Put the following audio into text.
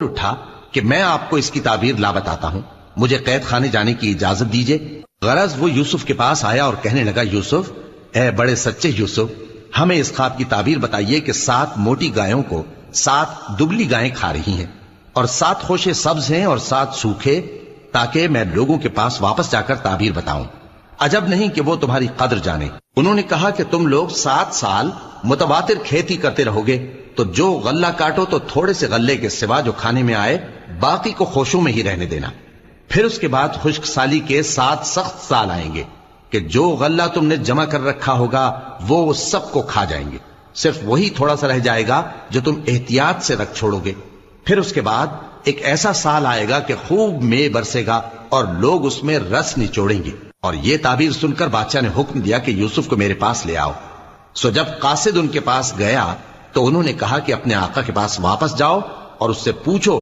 اٹھا کہ میں آپ کو اس کی تعبیر لا بتاتا ہوں، مجھے قید خانے جانے کی اجازت دیجیے۔ غرض وہ یوسف کے پاس آیا اور کہنے لگا، یوسف، اے بڑے سچے یوسف، ہمیں اس خواب کی تعبیر بتائیے کہ 7 موٹی گایوں کو 7 دبلی گائیں کھا رہی ہیں، اور 7 خوشے سبز ہیں اور 7 سوکھے، تاکہ میں لوگوں کے پاس واپس جا کر تعبیر بتاؤں۔ عجب نہیں کہ وہ تمہاری قدر جانے۔ انہوں نے کہا کہ تم لوگ 7 سال متواتر کھیتی کرتے رہو گے، تو جو غلہ کاٹو تو تھوڑے سے غلے کے سوا جو کھانے میں آئے باقی کو خوشوں میں ہی رہنے دینا۔ پھر اس کے بعد خشک سالی کے 7 سخت سال آئیں گے کہ جو غلہ تم نے جمع کر رکھا ہوگا وہ سب کو کھا جائیں گے، صرف وہی تھوڑا سا رہ جائے گا جو تم احتیاط سے رکھ چھوڑو گے۔ پھر اس کے بعد ایک ایسا سال آئے گا کہ خوب مے برسے گا اور لوگ اس میں رس نچوڑیں گے۔ اور یہ تعبیر سن کر بادشاہ نے حکم دیا کہ یوسف کو میرے پاس لے آؤ۔ سو جب قاصد ان کے پاس گیا تو انہوں نے کہا کہ اپنے آقا کے پاس واپس جاؤ اور اس سے پوچھو